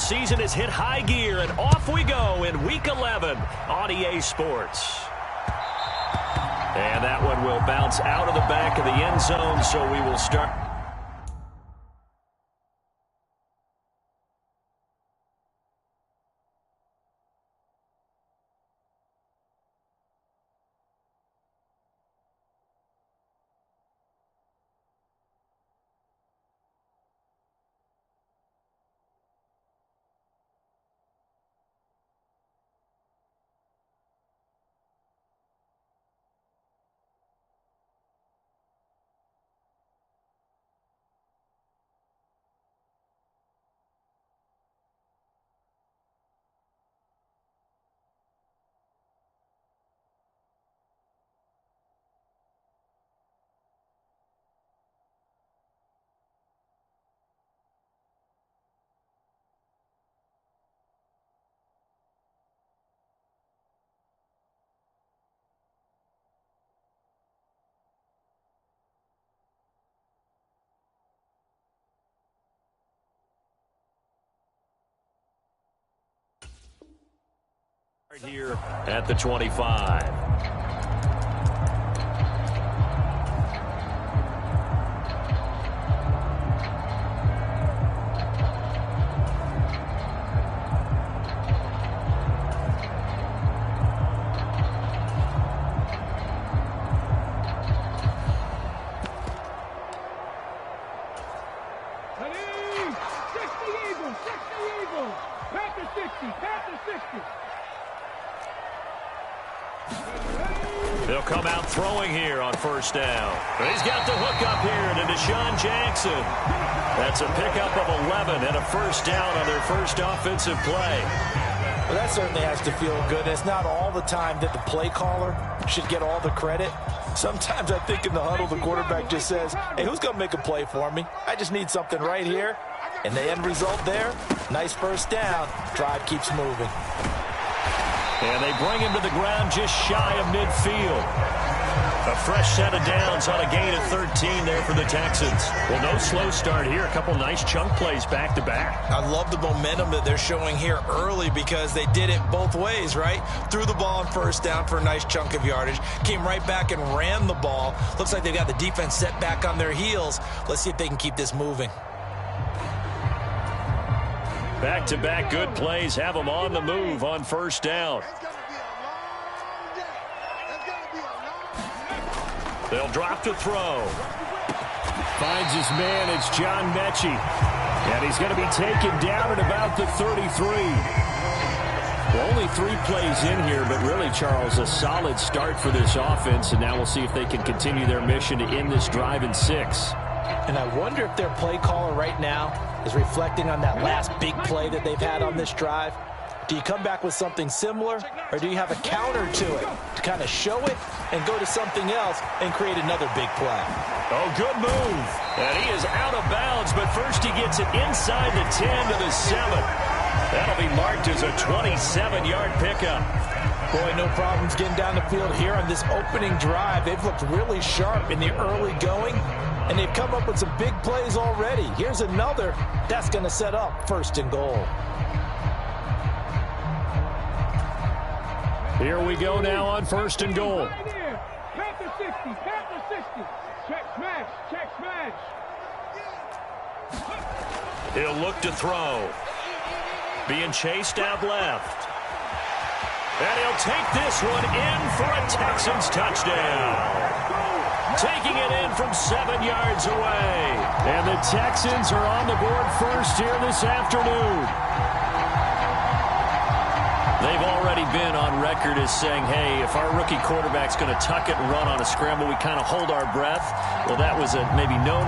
season has hit high gear, and off we go in Week 11 on EA Sports. And that one will bounce out of the back of the end zone, so we will start. Here at the 25. They'll come out throwing here on first down. He's got the hook up here to Deshaun Jackson. That's a pickup of 11 and a first down on their first offensive play. Well, that certainly has to feel good. It's not all the time that the play caller should get all the credit. Sometimes I think in the huddle, the quarterback just says, hey, who's going to make a play for me? I just need something right here. And the end result there, nice first down. Drive keeps moving. And they bring him to the ground just shy of midfield. A fresh set of downs on a gain of 13 there for the Texans. Well, no slow start here. A couple nice chunk plays back-to-back. I love the momentum that they're showing here early because they did it both ways, right? Threw the ball on first down for a nice chunk of yardage. Came right back and ran the ball. Looks like they've got the defense set back on their heels. Let's see if they can keep this moving. Back-to-back good plays have them on the move on first down. They'll drop to throw. Finds his man. It's John Mechie. And he's going to be taken down at about the 33. Well, only 3 plays in here, but really, Charles, a solid start for this offense. And now we'll see if they can continue their mission to end this drive in 6. And I wonder if their play caller right now is reflecting on that last big play that they've had on this drive. Do you come back with something similar, or do you have a counter to it to kind of show it and go to something else and create another big play? Oh, good move. And he is out of bounds, but first he gets it inside the 10 to the 7. That'll be marked as a 27-yard pickup. Boy, no problems getting down the field here on this opening drive. They've looked really sharp in the early going, and they've come up with some big plays already. Here's another that's going to set up first and goal. Here we go now on first and goal. Panther 60, Panther 60. Check smash, check smash. He'll look to throw. Being chased out left. And he'll take this one in for a Texans touchdown. Taking it in from 7 yards away. And the Texans are on the board first here this afternoon. They've already been on record as saying, hey, if our rookie quarterback's going to tuck it and run on a scramble, we kind of hold our breath. Well, that was a maybe no,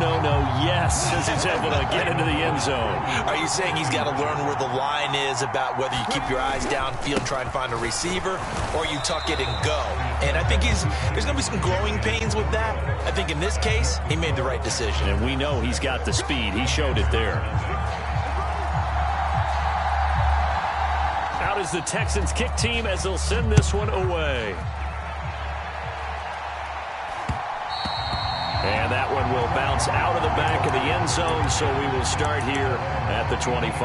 yes, as he's able to get into the end zone. Are you saying he's got to learn where the line is about whether you keep your eyes downfield and try and find a receiver, or you tuck it and go? And I think there's going to be some growing pains with that. I think in this case, he made the right decision. And we know he's got the speed. He showed it there. Out is the Texans kick team as they'll send this one away. And that one will bounce out of the back of the end zone, so we will start here at the 25.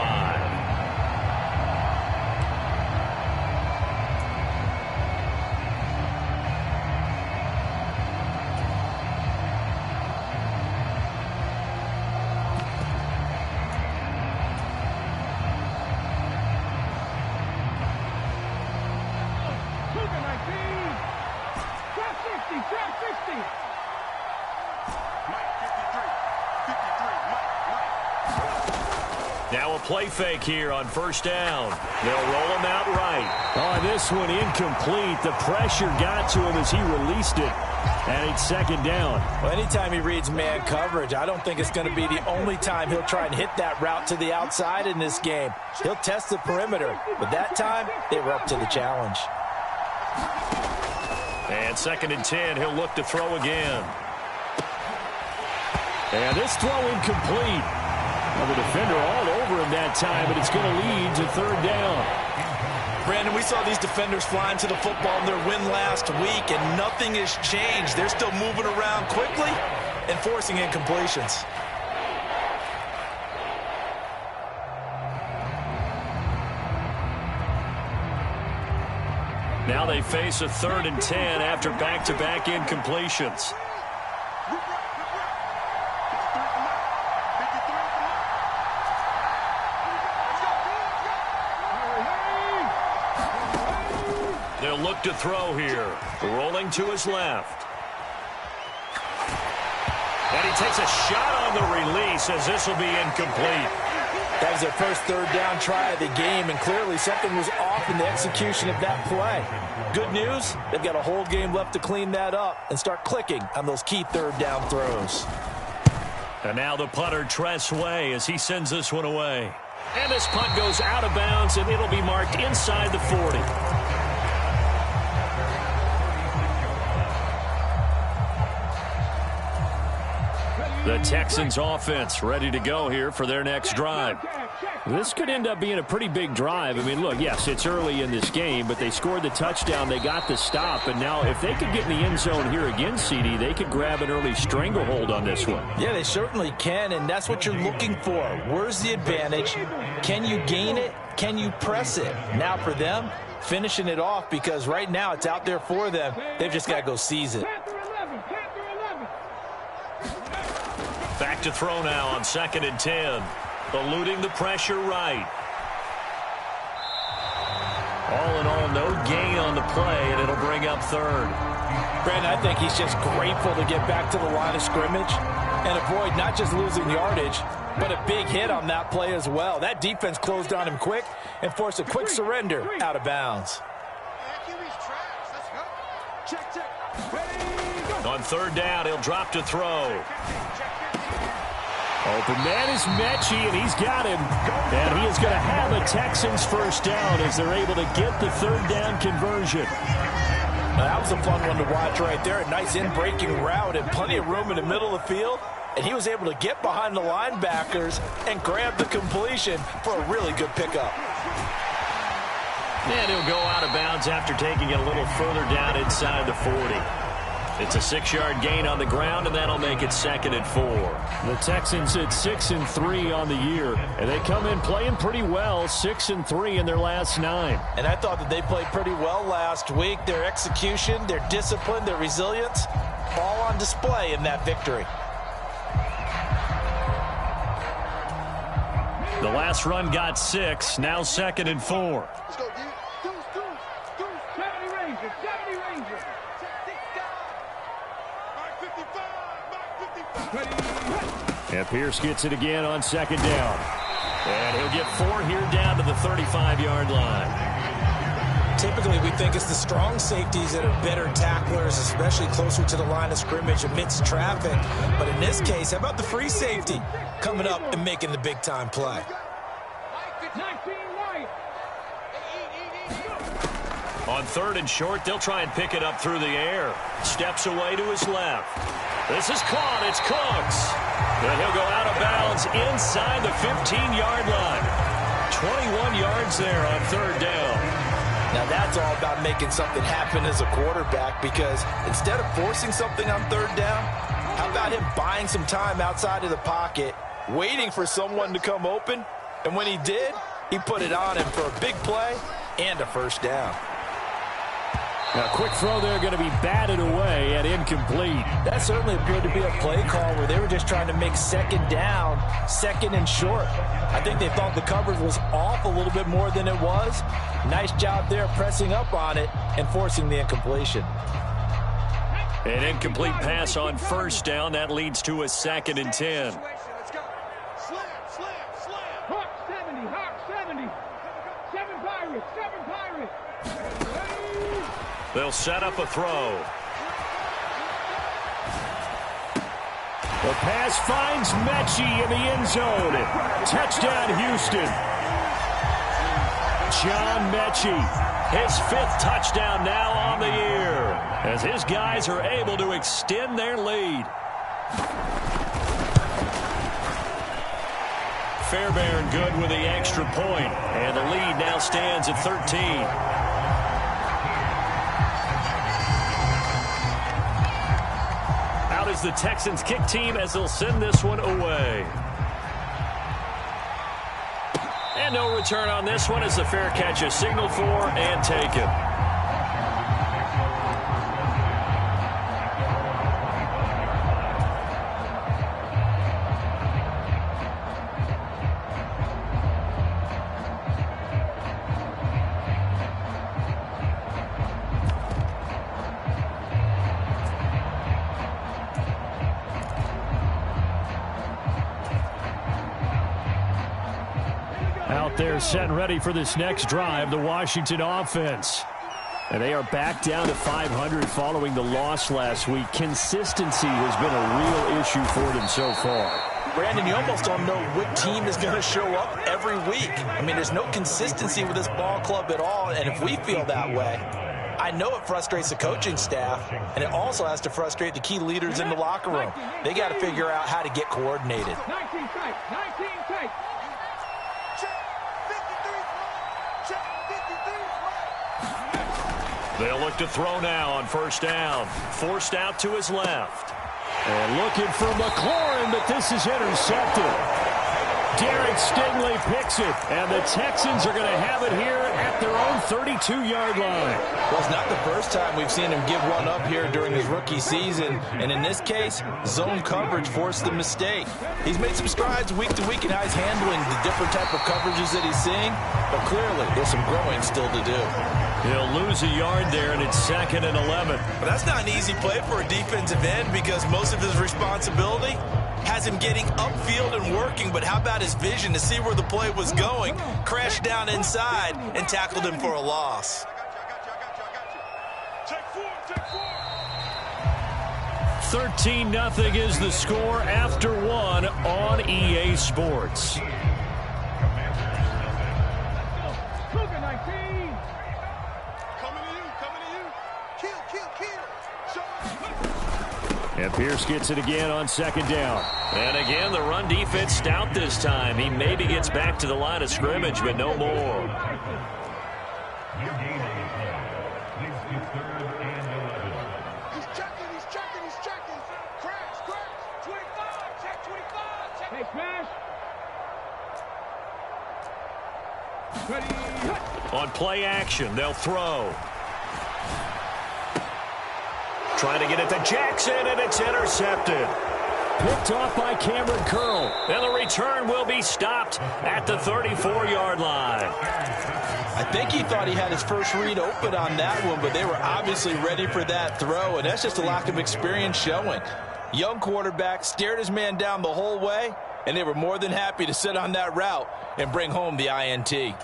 Track 60. Now a play fake here on first down. They'll roll him out right. Oh, this one incomplete. The pressure got to him as he released it. And it's second down. Well, anytime he reads man coverage, I don't think it's going to be the only time he'll try and hit that route to the outside in this game. He'll test the perimeter, but that time they were up to the challenge. And second and 10, he'll look to throw again. And this throw incomplete. Well, the defender all over him that time, but it's going to lead to third down. Brandon, we saw these defenders flying to the football in their win last week, and nothing has changed. They're still moving around quickly and forcing incompletions. Now they face a 3rd and 10 after back-to-back incompletions. They'll look to throw here. Rolling to his left. And he takes a shot on the release as this will be incomplete. That was their first third down try of the game, and clearly something was off in the execution of that play. Good news, they've got a whole game left to clean that up and start clicking on those key third down throws. And now the punter, Tress Way, as he sends this one away. And this punt goes out of bounds, and it'll be marked inside the 40. The Texans offense ready to go here for their next drive. This could end up being a pretty big drive. I mean, look, yes, it's early in this game, but they scored the touchdown. They got the stop. And now if they could get in the end zone here again, CD, they could grab an early stranglehold on this one. Yeah, they certainly can, and that's what you're looking for. Where's the advantage? Can you gain it? Can you press it? Now for them, finishing it off, because right now it's out there for them. They've just got to go seize it. Back to throw now on 2nd and 10. Eluding the pressure right. All in all, no gain on the play, and it'll bring up 3rd. Brandon, I think he's just grateful to get back to the line of scrimmage and avoid not just losing yardage, but a big hit on that play as well. That defense closed on him quick and forced a quick surrender out of bounds. On 3rd down, he'll drop to throw. Open man is Mechie, and he's got him. And he is going to have a Texans first down as they're able to get the 3rd down conversion. Now, that was a fun one to watch right there. A nice in-breaking route and plenty of room in the middle of the field. And he was able to get behind the linebackers and grab the completion for a really good pickup. And he'll go out of bounds after taking it a little further down inside the 40. It's a 6-yard gain on the ground, and that'll make it 2nd and 4. The Texans at 6-3 on the year, and they come in playing pretty well, 6-3 in their last 9. And I thought that they played pretty well last week. Their execution, their discipline, their resilience, all on display in that victory. The last run got 6, now 2nd and 4. Let's go, dude. 70 Rangers, 70 Rangers. And Pierce gets it again on 2nd down. And he'll get 4 here down to the 35-yard line. Typically, we think it's the strong safeties that are better tacklers, especially closer to the line of scrimmage amidst traffic. But in this case, how about the free safety coming up and making the big-time play? 19 White. On 3rd and short, they'll try and pick it up through the air. Steps away to his left. This is caught. It's Cooks. And he'll go out of bounds inside the 15-yard line. 21 yards there on 3rd down. Now that's all about making something happen as a quarterback, because instead of forcing something on 3rd down, how about him buying some time outside of the pocket, waiting for someone to come open, and when he did, he put it on him for a big play and a first down. Now, quick throw there going to be batted away and incomplete. That certainly appeared to be a play call where they were just trying to make 2nd down, 2nd and short. I think they thought the coverage was off a little bit more than it was. Nice job there pressing up on it and forcing the incompletion. An incomplete pass on first down. That leads to a 2nd and 10. Hawk 70, Hawk 70. 7 Pirates, 7 Pirates. They'll set up a throw. The pass finds Mechie in the end zone. Touchdown, Houston. John Mechie, his 5th touchdown now on the year, as his guys are able to extend their lead. Fairbairn good with the extra point, and the lead now stands at 13. Out is the Texans kick team as they'll send this one away. And no return on this one as the fair catch is signaled for and taken. Out there set and ready for this next drive, the Washington offense. And they are back down to 500 following the loss last week. Consistency has been a real issue for them so far. Brandon, you almost don't know what team is going to show up every week. I mean, there's no consistency with this ball club at all, and if we feel that way, I know it frustrates the coaching staff, and it also has to frustrate the key leaders in the locker room. They got to figure out how to get coordinated. 19 tight, 19 tight. They'll look to throw now on first down. Forced out to his left. And looking for McLaurin, but this is intercepted. Derek Stingley picks it, and the Texans are going to have it here at their own 32-yard line. Well, it's not the first time we've seen him give one up here during his rookie season, and in this case, zone coverage forced the mistake. He's made some strides week to week in how he's handling the different type of coverages that he's seeing, but clearly there's some growing still to do. He'll lose a yard there, and it's 2nd and 11. But that's not an easy play for a defensive end because most of his responsibility has him getting upfield and working, but how about his vision to see where the play was going, crashed down inside, and tackled him for a loss. 13-0 is the score after one on EA Sports. And Pierce gets it again on 2nd down. And again, the run defense stout this time. He maybe gets back to the line of scrimmage, but no more. He's checking. Crash. 25, check 25. Hey, smash. Ready. On play action, they'll throw. Trying to get it to Jackson, and it's intercepted. Picked off by Cameron Curl. And the return will be stopped at the 34-yard line. I think he thought he had his first read open on that one, but they were obviously ready for that throw, and that's just a lack of experience showing. Young quarterback stared his man down the whole way, and they were more than happy to sit on that route and bring home the INT.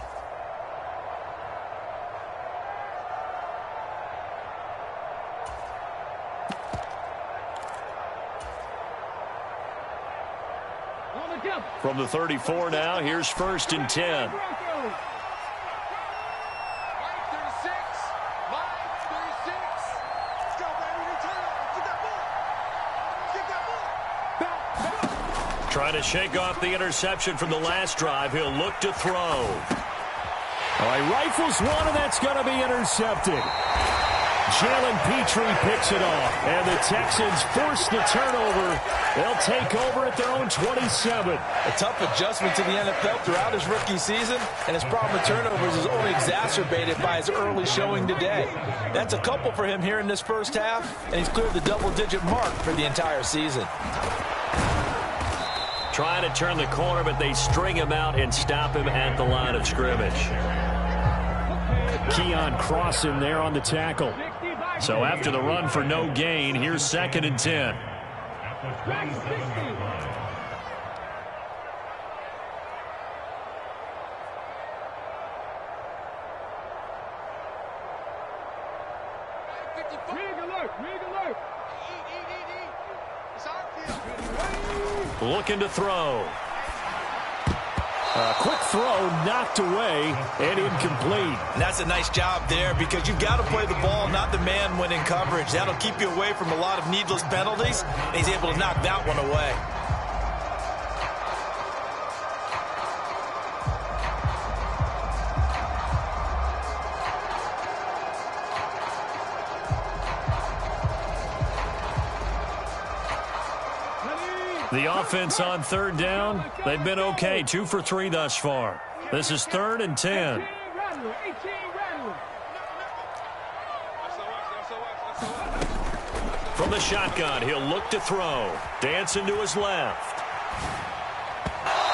From the 34 now, here's 1st and 10. Trying to shake off the interception from the last drive. He'll look to throw. All right, rifles one, and that's going to be intercepted. Jalen Petrie picks it off, and the Texans force the turnover. They'll take over at their own 27. A tough adjustment to the NFL throughout his rookie season, and his problem with turnovers is only exacerbated by his early showing today. That's a couple for him here in this first half, and he's cleared the double-digit mark for the entire season. Trying to turn the corner, but they string him out and stop him at the line of scrimmage. Keon Cross in there on the tackle. So after the run for no gain, here's 2nd and 10. Looking to throw. A quick throw knocked away and incomplete. And that's a nice job there because you've got to play the ball, not the man when in coverage. That'll keep you away from a lot of needless penalties, and he's able to knock that one away. The offense on 3rd down, they've been okay. 2 for 3 thus far. This is 3rd and 10. From the shotgun, he'll look to throw. Dancing to his left.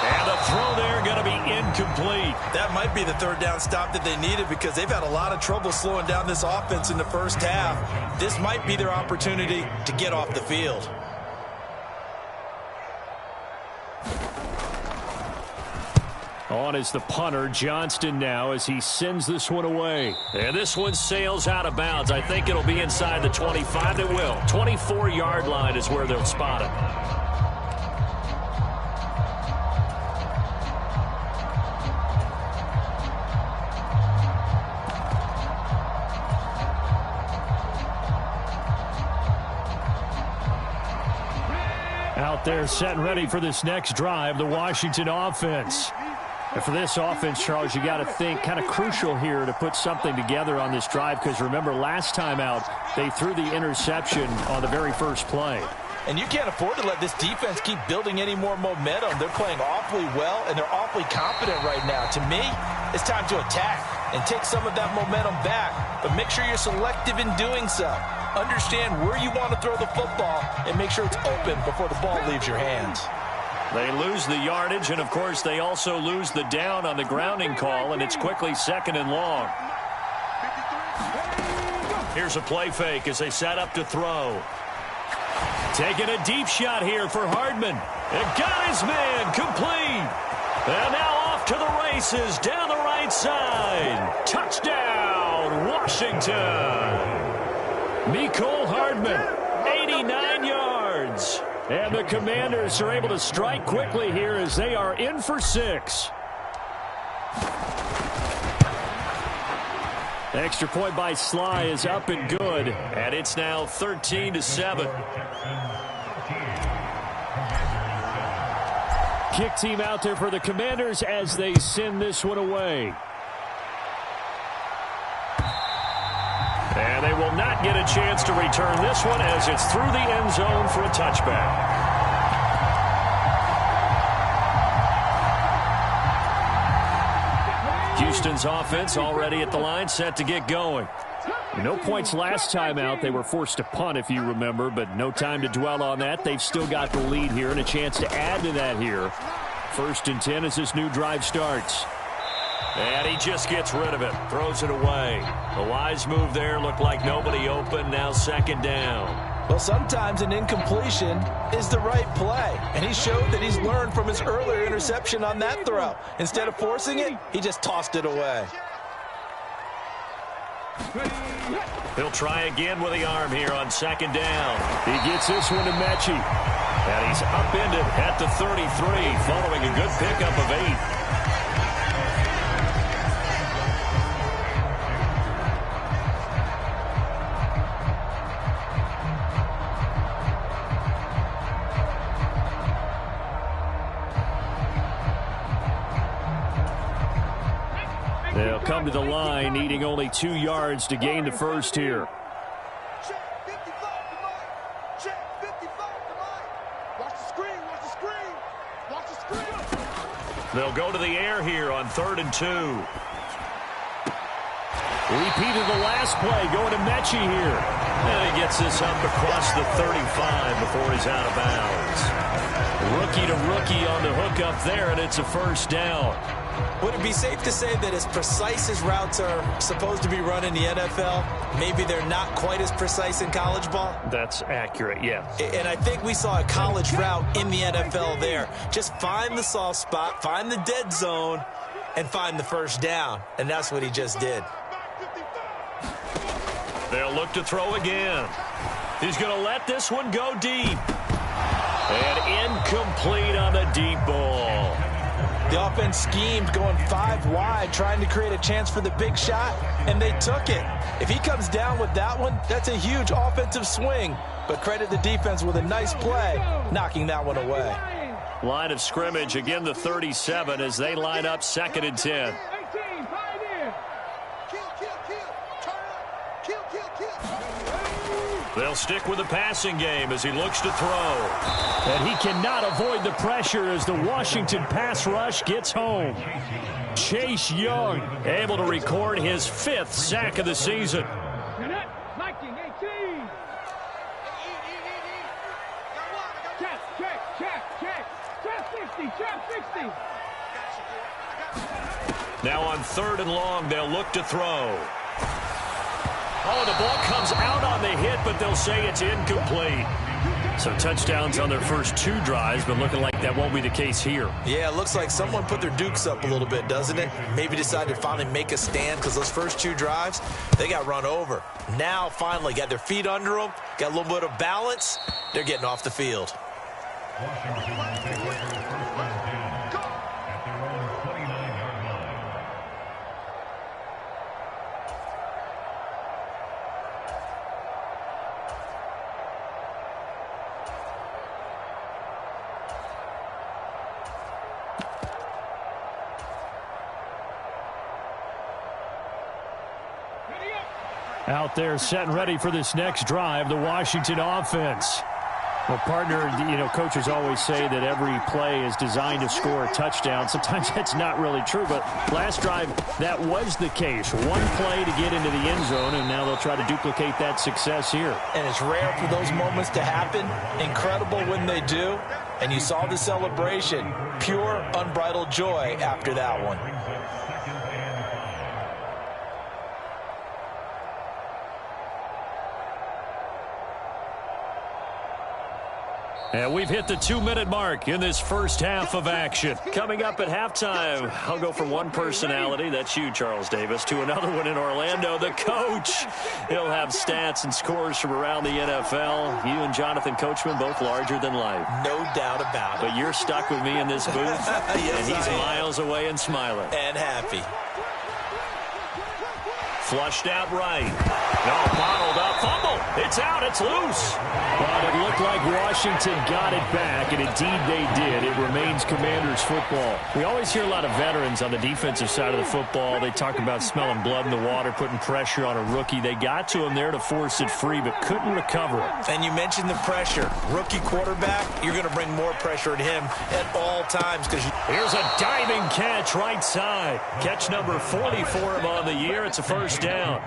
And the throw there going to be incomplete. That might be the 3rd down stop that they needed because they've had a lot of trouble slowing down this offense in the first half. This might be their opportunity to get off the field. On is the punter, Johnston now, as he sends this one away. And this one sails out of bounds. I think it'll be inside the 25. It will. 24-yard line is where they'll spot it. Out there set and ready for this next drive, the Washington offense. And for this offense, Charles, you got to think kind of crucial here to put something together on this drive because remember last time out they threw the interception on the very first play. And you can't afford to let this defense keep building any more momentum. They're playing awfully well, and they're awfully confident right now. To me, it's time to attack and take some of that momentum back. But make sure you're selective in doing so. Understand where you want to throw the football and make sure it's open before the ball leaves your hands. They lose the yardage, and, of course, they also lose the down on the grounding call, and it's quickly 2nd and long. Here's a play fake as they set up to throw. Taking a deep shot here for Hardman. It got his man complete. And now off to the races down the right side. Touchdown, Washington. Mecole Hardman, 89 yards. And the Commanders are able to strike quickly here as they are in for 6. Extra point by Sly is up and good. And it's now 13-7. Kick team out there for the Commanders as they send this one away. And they will not get a chance to return this one as it's through the end zone for a touchback. Houston's offense already at the line, set to get going. No points last time out. They were forced to punt, if you remember, but no time to dwell on that. They've still got the lead here and a chance to add to that here. 1st and 10 as this new drive starts. And he just gets rid of it, throws it away. A wise move there, looked like nobody open, now 2nd down. Well, sometimes an incompletion is the right play, and he showed that he's learned from his earlier interception on that throw. Instead of forcing it, he just tossed it away. He'll try again with the arm here on 2nd down. He gets this one to Mechie. And he's upended at the 33, following a good pickup of 8. They'll come to the line, needing only 2 yards to gain the first here. They'll go to the air here on 3rd and 2. Repeat of the last play, going to Mechie here. And he gets this up across the 35 before he's out of bounds. Rookie to rookie on the hookup there, and it's a 1st down. Would it be safe to say that as precise as routes are supposed to be run in the NFL, maybe they're not quite as precise in college ball? That's accurate, yes. And I think we saw a college route in the NFL there. Just find the soft spot, find the dead zone, and find the first down. And that's what he just did. They'll look to throw again. He's going to let this one go deep. And incomplete on the deep ball. The offense schemed going 5 wide, trying to create a chance for the big shot, and they took it. If he comes down with that one, that's a huge offensive swing. But credit the defense with a nice play, knocking that one away. Line of scrimmage, again the 37 as they line up 2nd and 10. They'll stick with the passing game as he looks to throw. And he cannot avoid the pressure as the Washington pass rush gets home. Chase Young able to record his 5th sack of the season. Now on 3rd and long, they'll look to throw. Oh, the ball comes out on the hit, but they'll say it's incomplete. So touchdowns on their first 2 drives, but looking like that won't be the case here. Yeah, it looks like someone put their dukes up a little bit, doesn't it? Maybe decided to finally make a stand because those first 2 drives, they got run over. Now, finally, got their feet under them, got a little bit of balance. They're getting off the field. Out there set and ready for this next drive, the Washington offense. Well, partner, coaches always say that every play is designed to score a touchdown. Sometimes that's not really true, but last drive, that was the case. One play to get into the end zone, and now they'll try to duplicate that success here. And it's rare for those moments to happen. Incredible when they do. And you saw the celebration. Pure, unbridled joy after that one. And we've hit the 2-minute mark in this first half of action. Coming up at halftime, I'll go from one personality, that's you, Charles Davis, to another one in Orlando, the coach. He'll have stats and scores from around the NFL. You and Jonathan Coachman, both larger than life. No doubt about it. But you're stuck with me in this booth, yes, and he's miles away and smiling. And happy. Flushed out right. No, bottled up. Fumble. It's out. It's loose. But it looked like Washington got it back, and indeed they did. It remains Commanders football. We always hear a lot of veterans on the defensive side of the football. They talk about smelling blood in the water, putting pressure on a rookie. They got to him there to force it free, but couldn't recover it. And you mentioned the pressure. Rookie quarterback, you're going to bring more pressure at him at all times. Here's a diving catch right side. Catch number 40 for him on the year. It's a first down.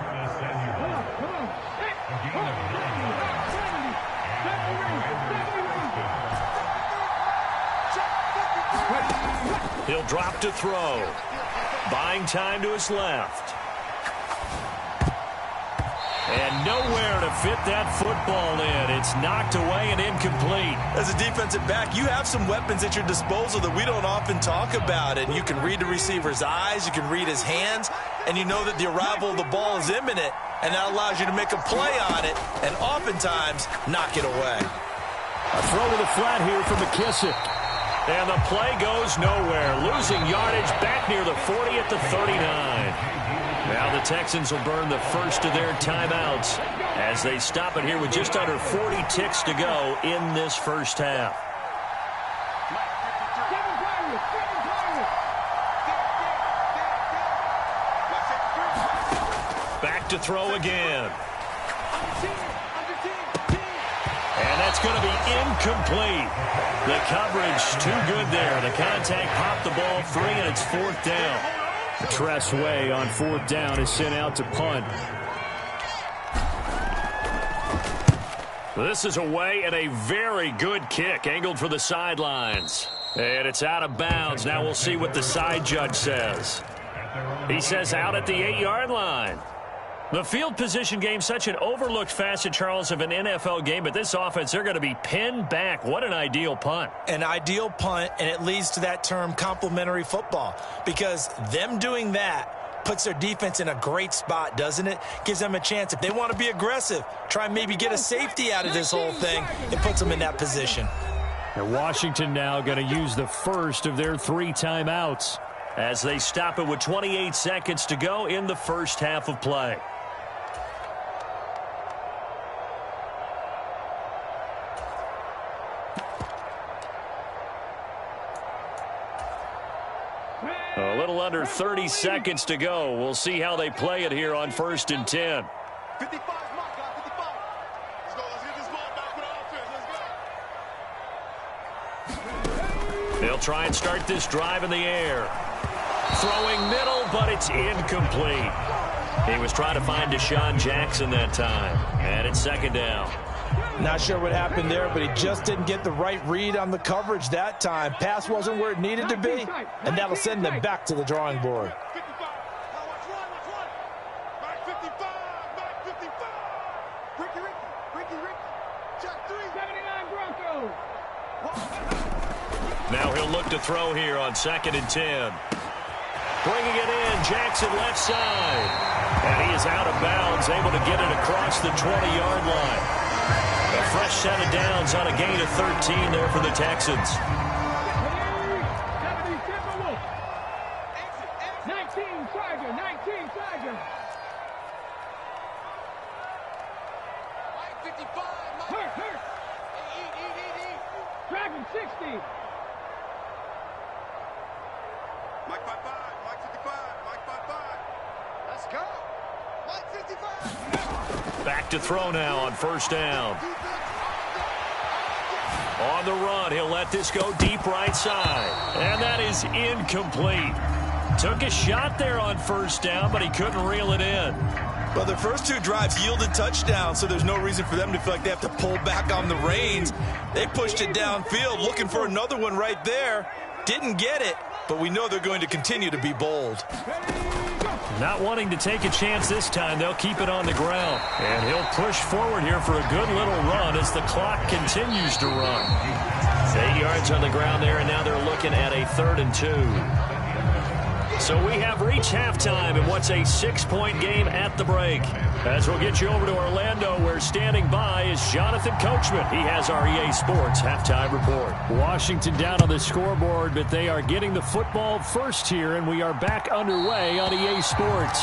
He'll drop to throw. Buying time to his left. And nowhere to fit that football in. It's knocked away and incomplete. As a defensive back, you have some weapons at your disposal that we don't often talk about. And you can read the receiver's eyes, you can read his hands, and you know that the arrival of the ball is imminent. And that allows you to make a play on it and oftentimes knock it away. A throw to the flat here for McKissick. And the play goes nowhere. Losing yardage back near the 40 at the 39. Now the Texans will burn the first of their timeouts as they stop it here with just under 40 ticks to go in this first half. Back to throw again. And that's going to be incomplete. The coverage too good there. The contact popped the ball free, and it's 4th down. Tress Way on 4th down is sent out to punt. This is away and a very good kick angled for the sidelines. And it's out of bounds. Now we'll see what the side judge says. He says out at the 8-yard line. The field position game, such an overlooked facet, Charles, of an NFL game, but this offense, they're going to be pinned back. What an ideal punt. An ideal punt, and it leads to that term complementary football, because them doing that puts their defense in a great spot, doesn't it? Gives them a chance. If they want to be aggressive, try and maybe get a safety out of this whole thing, it puts them in that position. And Washington now going to use the first of their 3 timeouts as they stop it with 28 seconds to go in the first half of play. A little under 30 seconds to go. We'll see how they play it here on 1st and 10. 55, mark out, 55. Let's go, let's get this ball back for the offense. Let's go. They'll try and start this drive in the air. Throwing middle, but it's incomplete. He was trying to find Deshaun Jackson that time. And it's 2nd down. Not sure what happened there, but he just didn't get the right read on the coverage that time. Pass wasn't where it needed to be, and that'll send them back to the drawing board. 55. Now watch one. Back 55. Back 55. Ricky. Check 3. 79 Broncos. Now he'll look to throw here on 2nd and 10. Bringing it in, Jackson left side. And he is out of bounds, able to get it across the 20-yard line. A fresh set of downs on a gain of 13 there for the Texans. 19 Tiger. Mike 55. Hurt. Eat. Dragon 60. Mike 55. Mike 55. Mike 55. Let's go. Mike 55. Back to throw now on 1st down. On the run, he'll let this go deep right side. And that is incomplete. Took a shot there on 1st down, but he couldn't reel it in. Well, the first 2 drives yielded touchdowns, so there's no reason for them to feel like they have to pull back on the reins. They pushed it downfield, looking for another one right there. Didn't get it, but we know they're going to continue to be bold. Not wanting to take a chance this time, they'll keep it on the ground. And he'll push forward here for a good little run as the clock continues to run. 8 yards on the ground there, and now they're looking at a 3rd and 2. So we have reached halftime in what's a 6-point game at the break. As we'll get you over to Orlando, where standing by is Jonathan Coachman. He has our EA Sports halftime report. Washington down on the scoreboard, but they are getting the football first here, and we are back underway on EA Sports.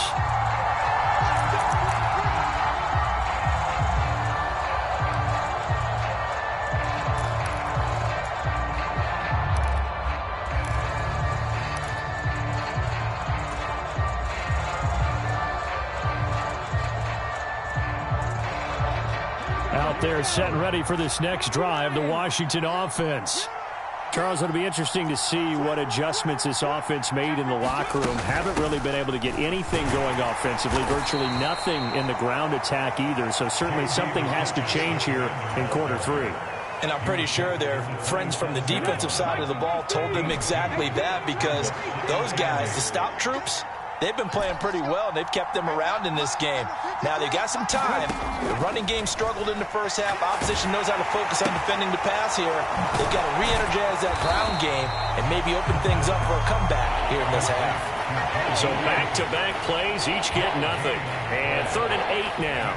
Out there set and ready for this next drive, the Washington offense. Charles, it'll be interesting to see what adjustments this offense made in the locker room. Haven't really been able to get anything going offensively, virtually nothing in the ground attack either. So certainly something has to change here in quarter 3. And I'm pretty sure their friends from the defensive side of the ball told them exactly that, because those guys, the stop troops, they've been playing pretty well, and they've kept them around in this game. Now, they've got some time. The running game struggled in the first half. Opposition knows how to focus on defending the pass here. They've got to re-energize that ground game and maybe open things up for a comeback here in this half. So back-to-back plays, each get nothing. And 3rd and 8 now.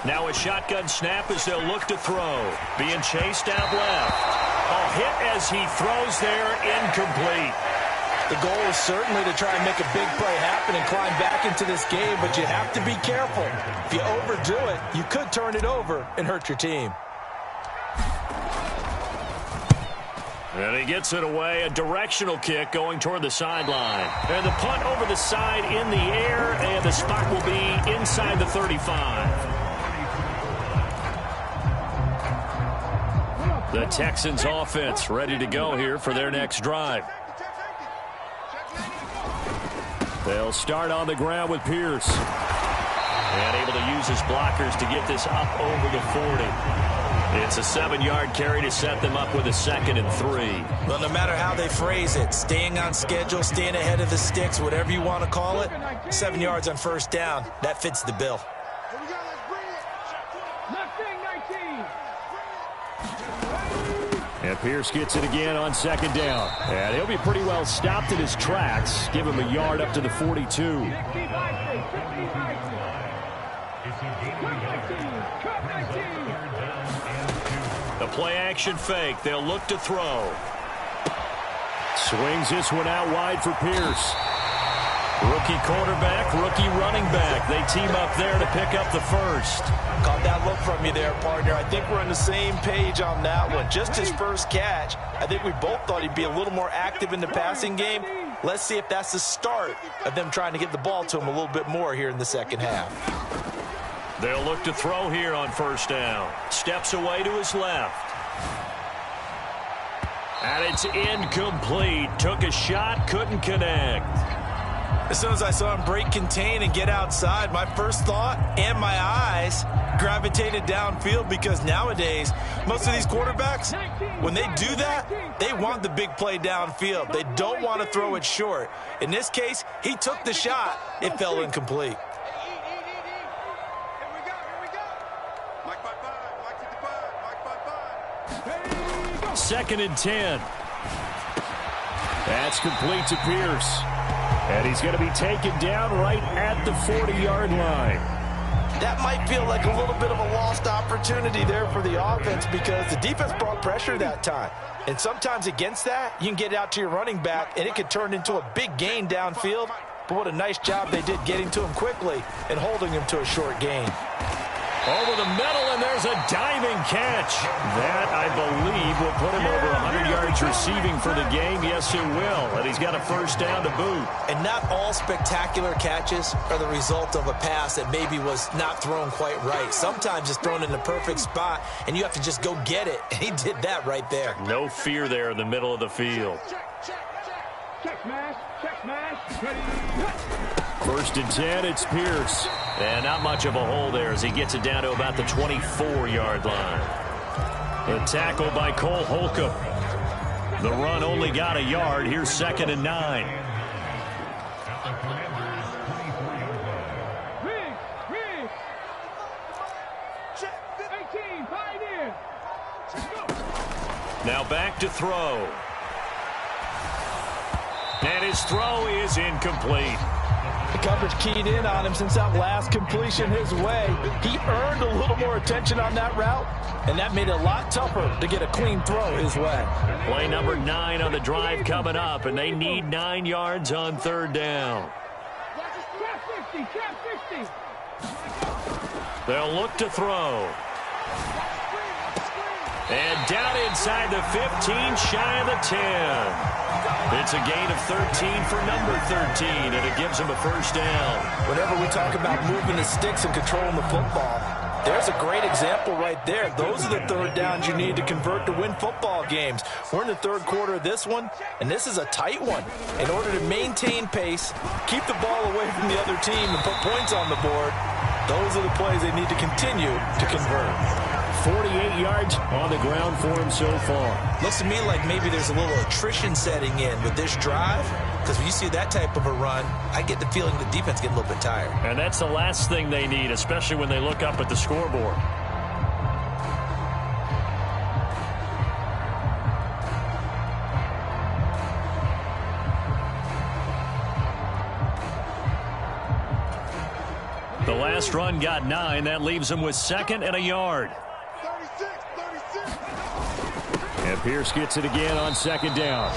Now a shotgun snap as they'll look to throw. Being chased out left. A hit as he throws there, incomplete. The goal is certainly to try and make a big play happen and climb back into this game, but you have to be careful. If you overdo it, you could turn it over and hurt your team. And he gets it away, a directional kick going toward the sideline. And the punt over the side in the air, and the spot will be inside the 35. The Texans offense ready to go here for their next drive. They'll start on the ground with Pierce. And able to use his blockers to get this up over the 40. It's a 7-yard carry to set them up with a 2nd and 3. Well, no matter how they phrase it, staying on schedule, staying ahead of the sticks, whatever you want to call it, 7 yards on first down, that fits the bill. Here we go, let's bring it. 19. And Pierce gets it again on 2nd down. And he'll be pretty well stopped in his tracks. Give him a yard up to the 42. The play-action fake. They'll look to throw. Swings this one out wide for Pierce. Rookie quarterback, rookie running back. They team up there to pick up the first. Caught that look from you there, partner. I think we're on the same page on that one. Just his first catch. I think we both thought he'd be a little more active in the passing game. Let's see if that's the start of them trying to get the ball to him a little bit more here in the second half. They'll look to throw here on first down. Steps away to his left. And it's incomplete. Took a shot, couldn't connect. As soon as I saw him break contain and get outside, my first thought and my eyes gravitated downfield, because nowadays, most of these quarterbacks, when they do that, they want the big play downfield. They don't want to throw it short. In this case, he took the shot. It fell incomplete. Here we go. Mike 5-5, Mike 55, Mike 5-5. 2nd and 10. That's complete to Pierce. And he's going to be taken down right at the 40-yard line. That might feel like a little bit of a lost opportunity there for the offense, because the defense brought pressure that time. And sometimes against that, you can get out to your running back, and it could turn into a big gain downfield. But what a nice job they did getting to him quickly and holding him to a short gain. Over the middle, and there's a diving catch. That, I believe, will put him over 100 yards receiving for the game. Yes, it will. And he's got a first down to boot. And not all spectacular catches are the result of a pass that maybe was not thrown quite right. Sometimes it's thrown in the perfect spot, and you have to just go get it. And he did that right there. No fear there in the middle of the field. Check smash. Ready. 1st and 10, it's Pierce. And not much of a hole there as he gets it down to about the 24-yard line. The tackle by Cole Holcomb. The run only got a yard. Here's 2nd and 9. Riggs. 18, Pioneer. Let's go. Now back to throw. And his throw is incomplete. The coverage keyed in on him since that last completion his way. He earned a little more attention on that route, and that made it a lot tougher to get a clean throw his way. Play number 9 on the drive coming up, and they need 9 yards on 3rd down. Trap 50. They'll look to throw. And down inside the 15, shy of the 10. It's a gain of 13 for number 13, and it gives him a first down. Whenever we talk about moving the sticks and controlling the football, there's a great example right there. Those are the 3rd downs you need to convert to win football games. We're in the 3rd quarter of this one, and this is a tight one. In order to maintain pace, keep the ball away from the other team, and put points on the board, those are the plays they need to continue to convert. 48 yards on the ground for him so far. Looks to me like maybe there's a little attrition setting in with this drive, because when you see that type of a run, I get the feeling the defense getting a little bit tired. And that's the last thing they need, especially when they look up at the scoreboard. The last run got 9. That leaves him with 2nd and a yard. 36. And Pierce gets it again on 2nd down.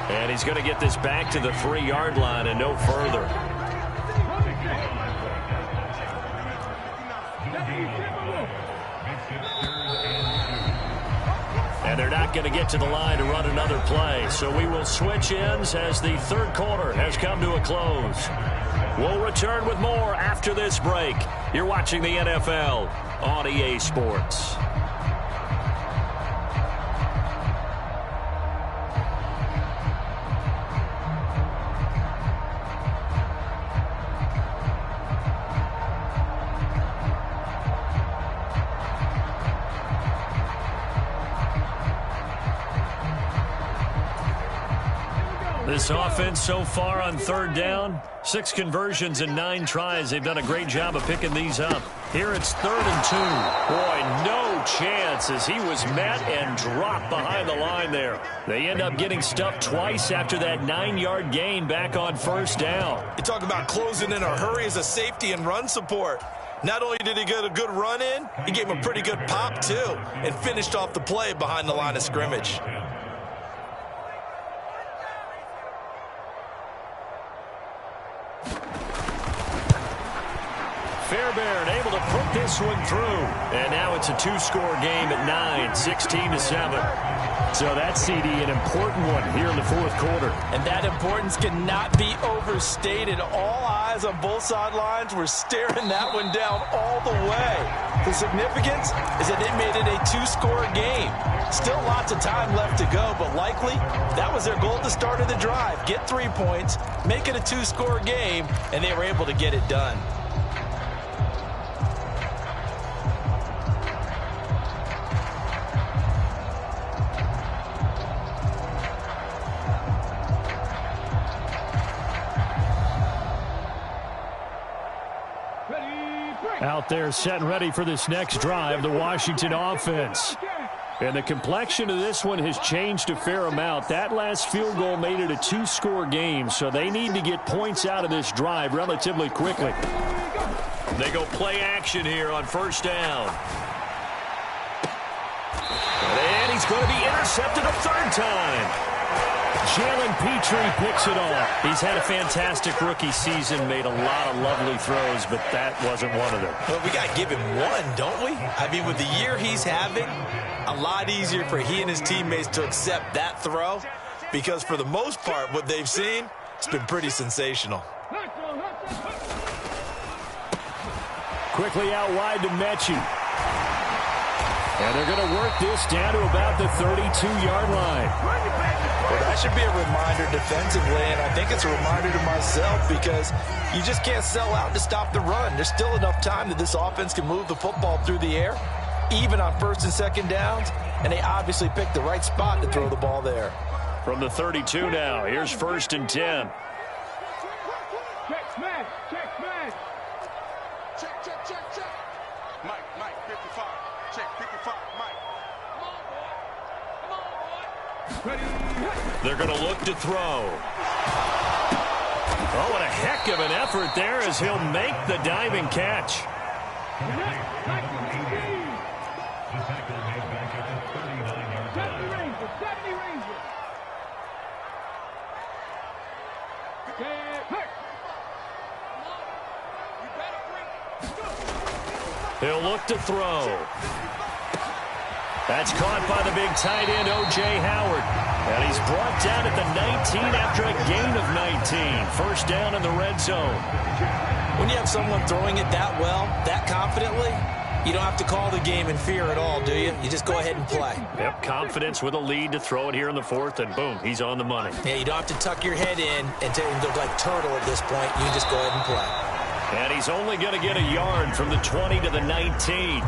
And he's going to get this back to the 3-yard line and no further. And they're not going to get to the line to run another play. So we will switch ends as the 3rd quarter has come to a close. We'll return with more after this break. You're watching the NFL on EA Sports. This offense so far on third down, 6 conversions and 9 tries. They've done a great job of picking these up. Here it's 3rd and 2. Boy, no chance as he was met and dropped behind the line there. They end up getting stuffed twice after that 9-yard gain back on 1st down. You talk about closing in a hurry as a safety and run support. Not only did he get a good run in, he gave him a pretty good pop too and finished off the play behind the line of scrimmage. Fairbairn able to put this one through. And now it's a 2-score game at 9, 16-7. So that CD, an important one here in the 4th quarter. And that importance cannot be overstated. All eyes on both sidelines were staring that one down all the way. The significance is that they made it a 2-score game. Still lots of time left to go, but likely that was their goal at the start of the drive. Get 3 points, make it a 2-score game, and they were able to get it done. Out there set and ready for this next drive, the Washington offense. And the complexion of this one has changed a fair amount. That last field goal made it a 2-score game, so they need to get points out of this drive relatively quickly. They go play action here on 1st down. And he's going to be intercepted a 3rd time. Jalen Petrie picks it off. He's had a fantastic rookie season, made a lot of lovely throws, but that wasn't one of them. Well, we got to give him one, don't we? I mean, with the year he's having, a lot easier for he and his teammates to accept that throw because for the most part, what they've seen, it's been pretty sensational. Quickly out wide to Mechie. And they're going to work this down to about the 32-yard line. Well, that should be a reminder defensively, and I think it's a reminder to myself because you just can't sell out to stop the run. There's still enough time that this offense can move the football through the air, even on 1st and 2nd downs, and they obviously picked the right spot to throw the ball there. From the 32 now, here's 1st and 10. Check smash, check smash. Check, check, check, check. Mike, 55. Check, 55, Mike. Come on, boy. Come on, boy. Ready. They're going to look to throw. Oh, what a heck of an effort there as he'll make the diving catch. He'll look to throw. That's caught by the big tight end, O.J. Howard. And he's brought down at the 19 after a gain of 19. 1st down in the red zone. When you have someone throwing it that well, that confidently, you don't have to call the game in fear at all, do you? You just go ahead and play. Yep, confidence with a lead to throw it here in the 4th, and boom, he's on the money. Yeah, you don't have to tuck your head in and look like turtle at this point. You can just go ahead and play. And he's only going to get a yard from the 20 to the 19.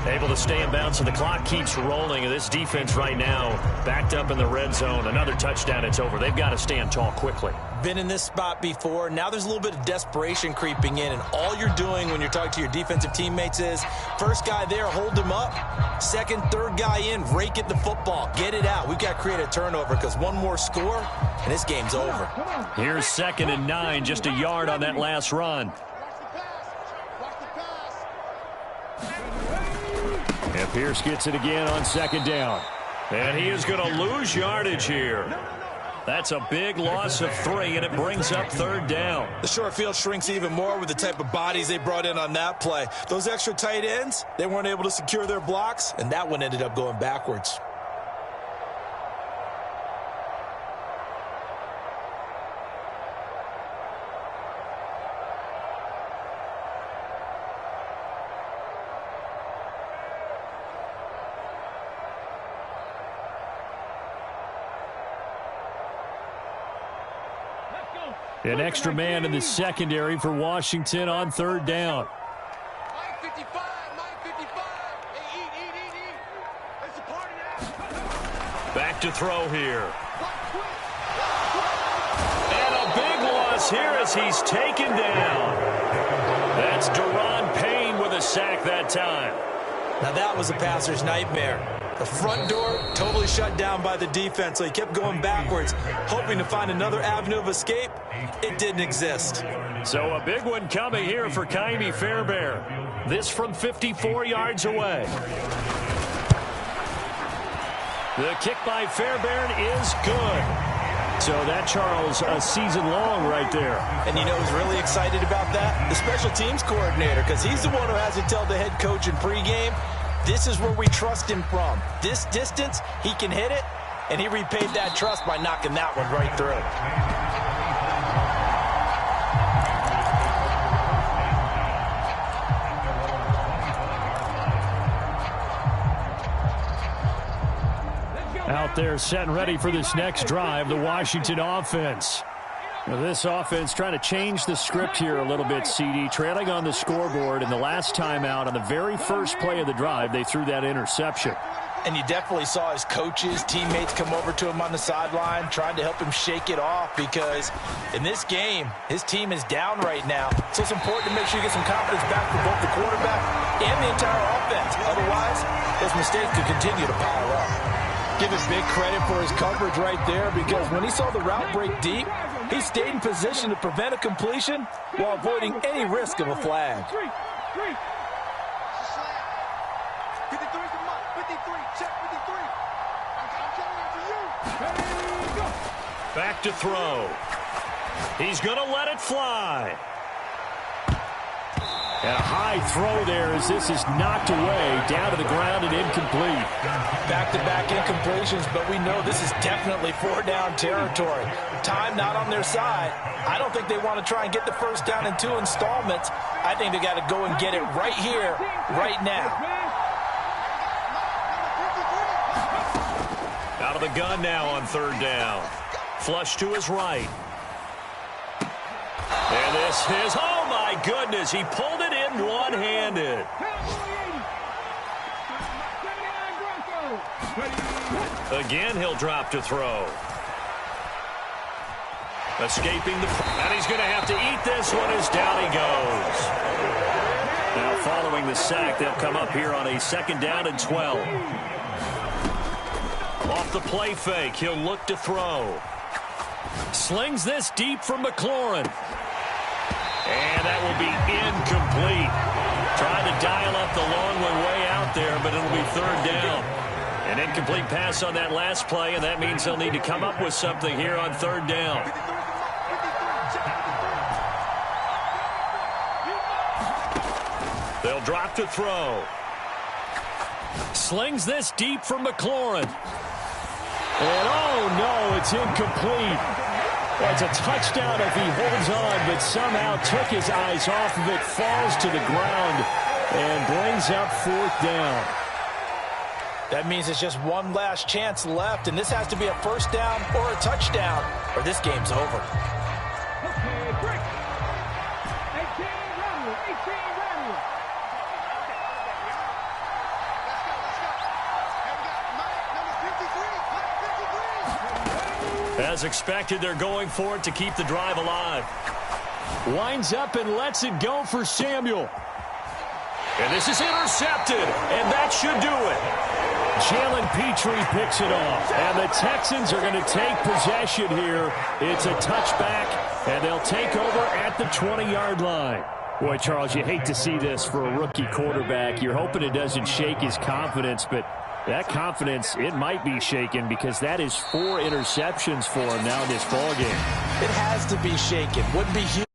Able to stay in bounds, so the clock keeps rolling. And this defense right now backed up in the red zone. Another touchdown, it's over. They've got to stand tall quickly. Been in this spot before. Now there's a little bit of desperation creeping in, and all you're doing when you're talking to your defensive teammates is first guy there, hold him up. 2nd, 3rd guy in, rake at the football. Get it out. We've got to create a turnover because one more score, and this game's over. Here's 2nd and 9, just a yard on that last run. And Pierce gets it again on 2nd down. And he is going to lose yardage here. That's a big loss of 3, and it brings up 3rd down. The short field shrinks even more with the type of bodies they brought in on that play. Those extra tight ends, they weren't able to secure their blocks, and that one ended up going backwards. An extra man in the secondary for Washington on 3rd down. Mike 55, Mike 55. Hey, eat. It's a party now. Back to throw here. as he's taken down. That's Deron Payne with a sack that time. Now that was a passer's nightmare. The front door totally shut down by the defense, so he kept going backwards, hoping to find another avenue of escape. It didn't exist. So a big one coming here for Ka'imi Fairbairn. This from 54 yards away. The kick by Fairbairn is good. So that, Charles, a season long right there. And you know who's really excited about that? The special teams coordinator, because he's the one who has to tell the head coach in pregame, this is where we trust him from. This distance, he can hit it, and he repaid that trust by knocking that one right through. Out there set and ready for this next drive, the Washington offense. Now this offense trying to change the script here a little bit, CD. Trailing on the scoreboard, and the last time out on the very first play of the drive, they threw that interception. And you definitely saw his coaches, teammates come over to him on the sideline, trying to help him shake it off, because in this game, his team is down right now. So it's important to make sure you get some confidence back for both the quarterback and the entire offense. Otherwise, those mistakes could continue to pile up. Give him big credit for his coverage right there, because when he saw the route break deep, he stayed in position to prevent a completion while avoiding any risk of a flag. 53 to Mike. 53. Check 53. I'm telling it to you. Back to throw. He's going to let it fly. And a high throw there as this is knocked away, down to the ground and incomplete. Back-to-back incompletions, but we know this is definitely four-down territory. Time not on their side. I don't think they want to try and get the first down in 2 installments. I think they got to go and get it right here, right now. Out of the gun now on 3rd down. Flush to his right. And this is, oh my goodness, he pulled it in one-handed. Again, he'll drop to throw. Escaping the, and he's going to have to eat this one as down he goes. Now following the sack, they'll come up here on a 2nd down and 12. Off the play fake, he'll look to throw. Slings this deep from McLaurin. And that will be incomplete. Trying to dial up the long one way out there, but it'll be 3rd down. An incomplete pass on that last play, and that means they'll need to come up with something here on 3rd down. They'll drop to throw. Slings this deep from McLaurin. And oh no, it's incomplete. Well, it's a touchdown if he holds on, but somehow took his eyes off of it, falls to the ground, and brings up 4th down. That means it's just one last chance left, and this has to be a 1st down or a touchdown, or this game's over. Okay, break. 18 Randall. As expected, they're going for it to keep the drive alive. Winds up and lets it go for Samuel. And this is intercepted, and that should do it. Jalen Petrie picks it off, and the Texans are going to take possession here. It's a touchback, and they'll take over at the 20-yard line. Boy, Charles, you hate to see this for a rookie quarterback. You're hoping it doesn't shake his confidence, but that confidence, it might be shaken because that is 4 interceptions for him now in this ballgame. It has to be shaken. Wouldn't be huge.